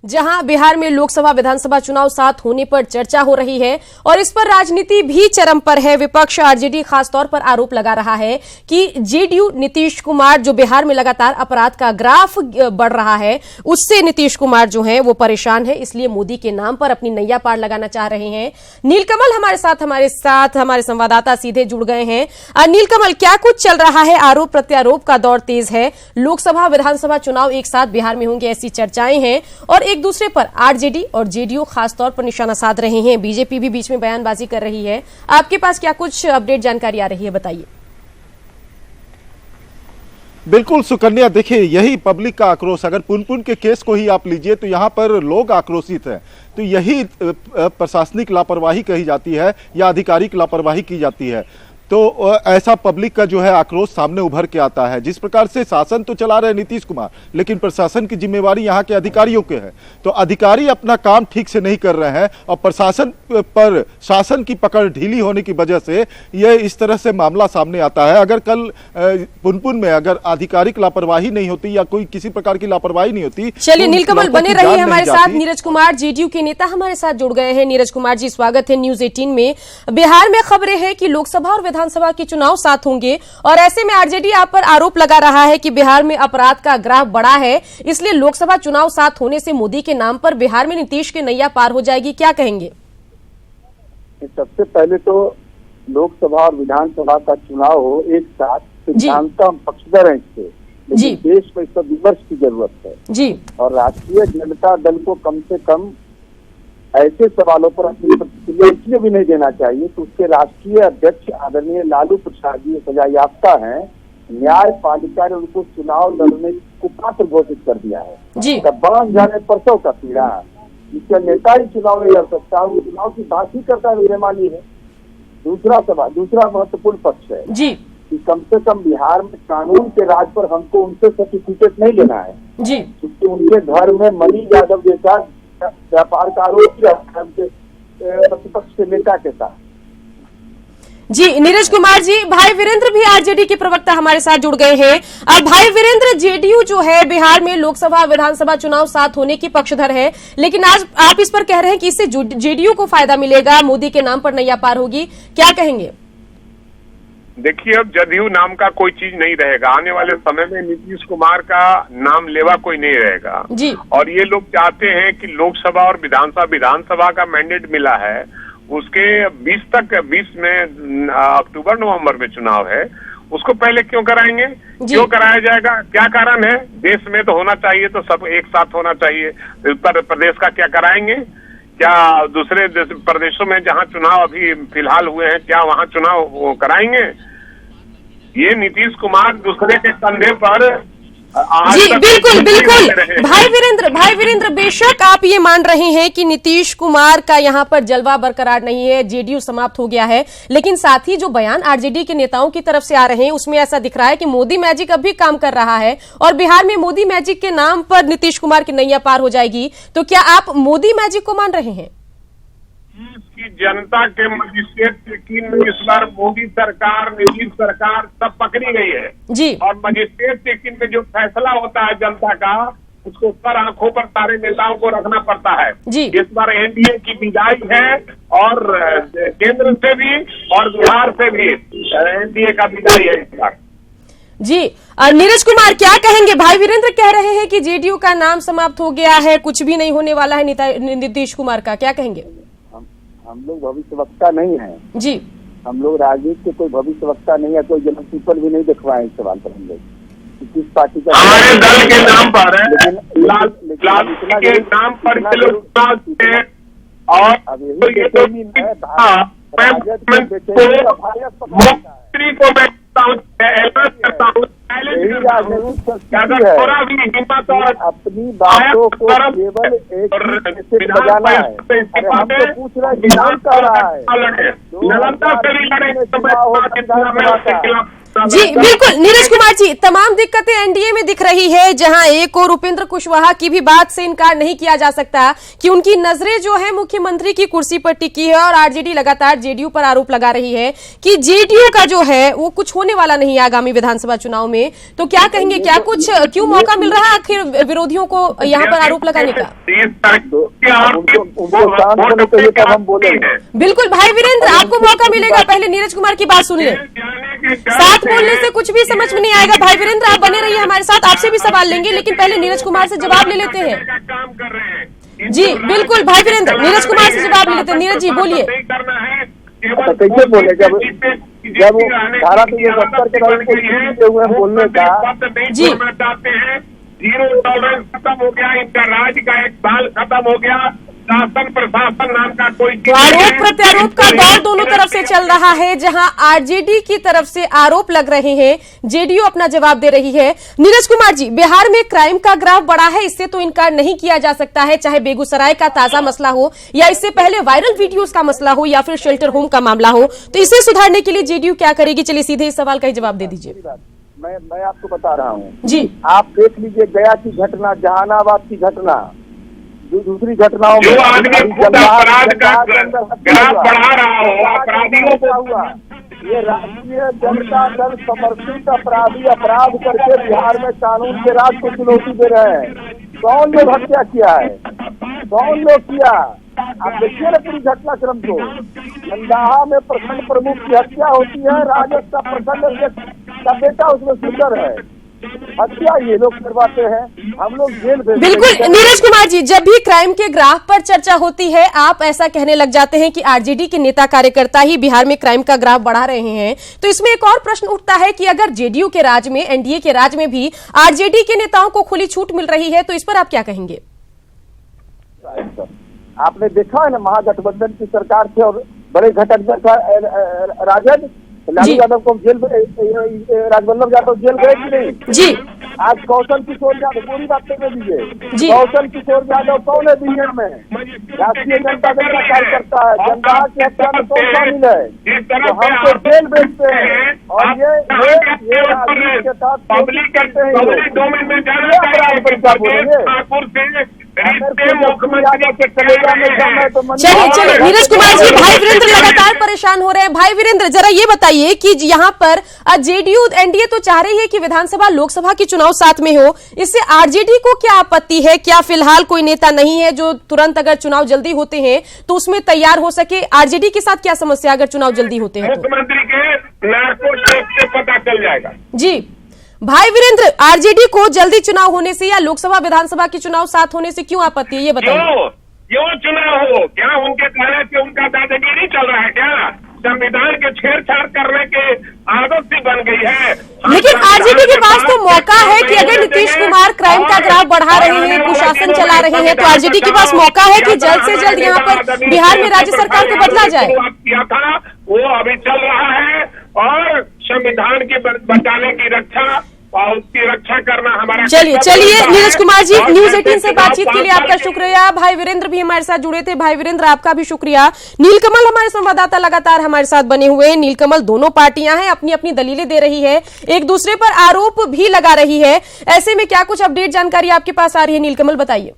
जहां बिहार में लोकसभा विधानसभा चुनाव साथ होने पर चर्चा हो रही है और इस पर राजनीति भी चरम पर है। विपक्ष आरजेडी खासतौर पर आरोप लगा रहा है कि जेडीयू नीतीश कुमार जो बिहार में लगातार अपराध का ग्राफ बढ़ रहा है उससे नीतीश कुमार जो है वो परेशान है, इसलिए मोदी के नाम पर अपनी नैया पार लगाना चाह रहे हैं। नीलकमल हमारे साथ हमारे संवाददाता सीधे जुड़ गए हैं। नीलकमल, क्या कुछ चल रहा है? आरोप प्रत्यारोप का दौर तेज है, लोकसभा विधानसभा चुनाव एक साथ बिहार में होंगे ऐसी चर्चाएं हैं और एक दूसरे पर आरजेडी और जेडीयू खासतौर पर निशाना साध रहे हैं। बीजेपी भी बीच में बयानबाजी कर रही है। आपके पास क्या कुछ अपडेट जानकारी आ रही है, बताइए। बिल्कुल सुकन्या, देखिए यही पब्लिक का आक्रोश, अगर पुनपुन के केस को ही आप लीजिए तो यहाँ पर लोग आक्रोशित हैं, तो यही प्रशासनिक लापरवाही कही जाती है या आधिकारिक लापरवाही की जाती है। तो ऐसा पब्लिक का जो है आक्रोश सामने उभर के आता है। जिस प्रकार से शासन तो चला रहे नीतीश कुमार, लेकिन प्रशासन की जिम्मेवारी यहाँ के अधिकारियों के है, तो अधिकारी अपना काम ठीक से नहीं कर रहे हैं और प्रशासन पर शासन की पकड़ ढीली होने की वजह से यह इस तरह से मामला सामने आता है। अगर कल पुनपुन में अगर आधिकारिक लापरवाही नहीं होती या कोई किसी प्रकार की लापरवाही नहीं होती। चलिए नीलकमल बने रहिए हमारे साथ। नीरज कुमार जेडीयू के नेता हमारे साथ जुड़ गए हैं। नीरज कुमार जी, स्वागत है न्यूज 18 में। बिहार में खबरें हैं कि लोकसभा और विधानसभा के चुनाव साथ होंगे और ऐसे में आरजेडी आप पर आरोप लगा रहा है कि बिहार में अपराध का ग्राफ बढ़ा है, इसलिए लोकसभा चुनाव साथ होने से मोदी के नाम पर बिहार में नीतीश की नैया पार हो जाएगी, क्या कहेंगे? सबसे पहले तो लोकसभा और विधानसभा का चुनाव हो एक साथ, सिद्धांत हम पक्षधर हैं इससे, लेकिन देश में इस पर विमर्श की जरूरत है जी। और राष्ट्रीय जनता दल को कम से कम ऐसे सवालों पर अपनी प्रतिक्रिया इसलिए भी नहीं देना चाहिए कि उसके राष्ट्रीय अध्यक्ष आदरणीय लालू प्रसाद जी सजायाफ्ता हैं, न्यायपालिका ने उनको चुनाव लड़ने को पात्र घोषित कर दिया है। तब बांध जाने परसों का पीड़ा, जिसका नेता ही चुनाव नहीं लड़ सकता, वो चुनाव की बात ही करता है, बेमानी है। दूसरा महत्वपूर्ण पक्ष है जी कि कम से कम बिहार में कानून के राज पर हमको उनसे सर्टिफिकेट नहीं लेना है जी, क्योंकि उनके घर में मनी यादव जैसा व्यापार का आरोप है उनके प्रतिपक्ष के नेता के साथ। जी नीरज कुमार जी, भाई वीरेंद्र भी आरजेडी के प्रवक्ता हमारे साथ जुड़ गए हैं। अब भाई वीरेंद्र, जेडीयू जो है बिहार में लोकसभा विधानसभा चुनाव साथ होने की पक्षधर है, लेकिन आज आप इस पर कह रहे हैं कि इससे जेडीयू को फायदा मिलेगा, मोदी के नाम पर नैया पार होगी, क्या कहेंगे? देखिए, अब जदयू नाम का कोई चीज नहीं रहेगा। आने वाले समय में नीतीश कुमार का नाम लेवा कोई नहीं रहेगा जी। और ये लोग चाहते हैं कि लोकसभा और विधानसभा का मैंडेट मिला है, उसके 20 में अक्टूबर नवंबर में चुनाव है, उसको पहले क्यों कराएंगे? क्यों कराया जाएगा? क्या कारण है? देश में तो होना चाहिए, तो सब एक साथ होना चाहिए। उत्तर प्रदेश का क्या कराएंगे? क्या दूसरे प्रदेशों में जहां चुनाव अभी फिलहाल हुए हैं, क्या वहां चुनाव कराएंगे? ये नीतीश कुमार दूसरे के कंधे पर जी बिल्कुल बिल्कुल। भाई वीरेंद्र, बेशक आप ये मान रहे हैं कि नीतीश कुमार का यहाँ पर जलवा बरकरार नहीं है, जेडीयू समाप्त हो गया है, लेकिन साथ ही जो बयान आरजेडी के नेताओं की तरफ से आ रहे हैं उसमें ऐसा दिख रहा है कि मोदी मैजिक अब भी काम कर रहा है और बिहार में मोदी मैजिक के नाम पर नीतीश कुमार की नैया पार हो जाएगी। तो क्या आप मोदी मैजिक को मान रहे हैं? की जनता के मजिस्ट्रेट चेकिंग में इस बार मोदी सरकार, नीतीश सरकार सब पकड़ी गई है जी। और मजिस्ट्रेट चेकिंग में जो फैसला होता है जनता का, उसको पर आंखों पर सारे नेताओं को रखना पड़ता है जी। इस बार एनडीए की विदाई है और केंद्र से भी और बिहार से भी एनडीए का विदाई है इस बार जी। नीरज कुमार, क्या कहेंगे? भाई वीरेंद्र कह रहे हैं कि जेडीयू का नाम समाप्त हो गया है, कुछ भी नहीं होने वाला है नीतीश कुमार का, क्या कहेंगे? हम लोग भविष्यवक्ता नहीं है जी, हम लोग राजनीति के कोई भविष्यवक्ता नहीं है, कोई जनसंपर्क भी नहीं दिखवाए इस सवाल पर। हम लोग किस पार्टी का हमारे दल के नाम पर है, लाल के नाम पर और मंत्री को मैं ऐलान करता हूँ, अपनी बातों को केवल एक बजाना है। अरे हम तो पूछ रहे हैं, विधान कर रहा है, जी बिल्कुल नीरज कुमार जी, तमाम दिक्कतें एनडीए में दिख रही है, जहां एक और उपेंद्र कुशवाहा की भी बात से इनकार नहीं किया जा सकता कि उनकी नजरें जो है मुख्यमंत्री की कुर्सी पर टिकी है और आरजेडी लगातार जेडीयू पर आरोप लगा रही है कि जेडीयू का जो है वो कुछ होने वाला नहीं है आगामी विधानसभा चुनाव में। तो क्या कहेंगे, क्या कुछ क्यों मौका मिल रहा है आखिर विरोधियों को यहाँ पर आरोप लगाने का? बिल्कुल भाई वीरेंद्र, आपको मौका मिलेगा, पहले नीरज कुमार की बात सुन ले। साथ बोलने से कुछ भी समझ में नहीं आएगा। भाई वीरेंद्र, आप बने रहिए हमारे साथ, आपसे भी सवाल लेंगे, लेकिन पहले नीरज कुमार से जवाब ले लेते हैं। जी बिल्कुल भाई वीरेंद्र, नीरज कुमार से जवाब ले लेते हैं। नीरज जी बोलिए। कैसे बोले जब धारा 370 के हुए बोलने का जी जीरो टॉलरेंस खत्म हो गया, इनका राज्य का एक साल खत्म हो गया, शासन प्रशासन नाम का कोई तो आरोप प्रत्यारोप का दौर दोनों तरफ से चल रहा है, जहां आरजेडी की तरफ से आरोप लग रहे हैं, जेडीयू अपना जवाब दे रही है। नीरज कुमार जी, बिहार में क्राइम का ग्राफ बढ़ा है, इससे तो इनकार नहीं किया जा सकता है, चाहे बेगूसराय का ताजा मसला हो या इससे पहले वायरल वीडियोस का मसला हो या फिर शेल्टर होम का मामला हो। तो इसे सुधारने के लिए जेडीयू क्या करेगी? चलिए सीधे इस सवाल का ही जवाब दे दीजिए। मैं आपको बता रहा हूँ जी, आप देख लीजिए गया की घटना, जहानाबाद की घटना, दूसरी घटनाओं जो में आदमी खुद अपराध का ग्राफ बढ़ा रहा हो, अपराधियों को हुआ। ये राष्ट्रीय जनता दल समर्थित अपराधी अपराध करके बिहार में कानून के राज को चुनौती दे रहे हैं। कौन लोग हत्या किया है, कौन लोग किया? आप देखिए ना पूरी घटनाक्रम को। गंदाहा में प्रखंड प्रमुख की हत्या होती है, राजद का प्रखंड का बेटा उसमें शूटर है, हत्या ये लोग करवाते हैं, हम लोग जेल भेजते हैं। बिल्कुल नीरज कुमार जी, जब भी क्राइम के ग्राफ पर चर्चा होती है आप ऐसा कहने लग जाते हैं कि आरजेडी के नेता कार्यकर्ता ही बिहार में क्राइम का ग्राफ बढ़ा रहे हैं। तो इसमें एक और प्रश्न उठता है कि अगर जेडीयू के राज में, एनडीए के राज में भी आरजेडी के नेताओं को खुली छूट मिल रही है, तो इस पर आप क्या कहेंगे? आपने देखा है ना, महागठबंधन की सरकार थे और बड़े घटक राजद, लालू यादव को जेल, राजवल्लभ यादव जेल गए कि नहीं? जी। आज कौशल किशोर यादव, पूरी बात कर दीजिए, कौशल किशोर यादव कौन है दुनिया में? राष्ट्रीय जनता दल का कार्यकर्ता है। जनता की हत्या में कौन शामिल है? तो हम तो जेल भेजते हैं और ये राजनीति के साथ पब्लिक करते हैं। चलिए नीरज कुमार जी, भाई वीरेंद्र लगातार परेशान हो रहे हैं। भाई वीरेंद्र, जरा ये बताइए कि यहाँ पर जेडीयू एनडीए तो चाह रही है कि विधानसभा लोकसभा की चुनाव साथ में हो, इससे आरजेडी को क्या आपत्ति है? क्या फिलहाल कोई नेता नहीं है जो तुरंत अगर चुनाव जल्दी होते हैं तो उसमें तैयार हो सके? आरजेडी के साथ क्या समस्या अगर चुनाव जल्दी होते हैं? मुख्यमंत्री के नार्को टेस्ट से पता चल जाएगा। जी भाई वीरेंद्र, आरजेडी को जल्दी चुनाव होने से या लोकसभा विधानसभा के चुनाव साथ होने से क्यों आपत्ति है, ये बताइए। क्यों चुनाव हो? क्या उनके कहने से उनका दादागिरी चल रहा है? क्या संविधान के छेड़छाड़ करने के आदत सी बन गई है? लेकिन आरजेडी के पास तो मौका है कि अगर नीतीश कुमार क्राइम का ग्राफ बढ़ा रहे हैं, कुशासन चला रहे हैं, तो आरजेडी के पास मौका है कि जल्द से जल्द यहाँ पर बिहार में राज्य सरकार को बदला जाए। किया था वो अभी चल रहा है और संविधान की बचाने की रक्षा और उसकी रक्षा करना हमारा। चलिए नीरज कुमार जी, न्यूज 18 से बातचीत के लिए आपका शुक्रिया। भाई वीरेंद्र भी हमारे साथ जुड़े थे। भाई वीरेंद्र, आपका भी शुक्रिया। नीलकमल हमारे संवाददाता लगातार हमारे साथ बने हुए हैं। नीलकमल, दोनों पार्टियां हैं, अपनी अपनी दलीलें दे रही है, एक दूसरे पर आरोप भी लगा रही है। ऐसे में क्या कुछ अपडेट जानकारी आपके पास आ रही है? नीलकमल बताइए।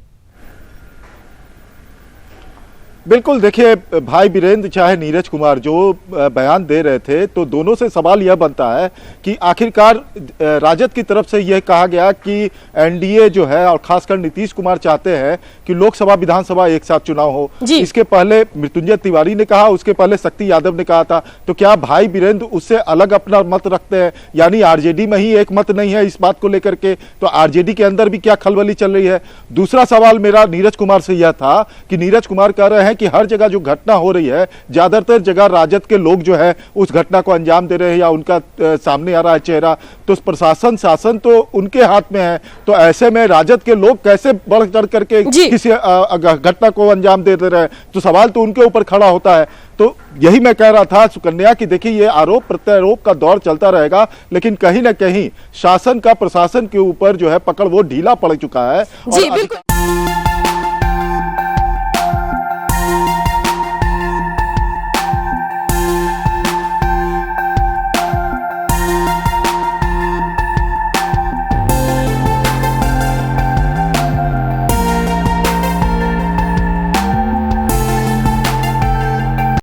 बिल्कुल, देखिए भाई वीरेंद्र चाहे नीरज कुमार जो बयान दे रहे थे, तो दोनों से सवाल यह बनता है कि आखिरकार राजद की तरफ से यह कहा गया कि एनडीए जो है और खासकर नीतीश कुमार चाहते हैं कि लोकसभा विधानसभा एक साथ चुनाव हो। इसके पहले मृत्युंजय तिवारी ने कहा, उसके पहले शक्ति यादव ने कहा था। तो क्या भाई वीरेंद्र उससे अलग अपना मत रखते हैं? यानी आरजेडी में ही एक मत नहीं है इस बात को लेकर के, तो आरजेडी के अंदर भी क्या खलबली चल रही है? दूसरा सवाल मेरा नीरज कुमार से यह था कि नीरज कुमार कह रहे हैं कि हर जगह जो घटना हो रही है, ज्यादातर जगह राजद के लोग जो है उस घटना को अंजाम दे रहे हैं या उनका सामने आ रहा है चेहरा, तो प्रशासन शासन तो उनके हाथ में है। तो ऐसे में राजद के लोग कैसे बढ़ चढ़ करके किसी घटना को अंजाम दे रहे हैं? तो सवाल तो उनके ऊपर खड़ा होता है। तो यही मैं कह रहा था सुकन्या कि देखिए ये आरोप प्रत्यारोप का दौर चलता रहेगा, लेकिन कहीं ना कहीं शासन का प्रशासन के ऊपर जो है पकड़ वो ढीला पड़ चुका है। जी बिल्कुल।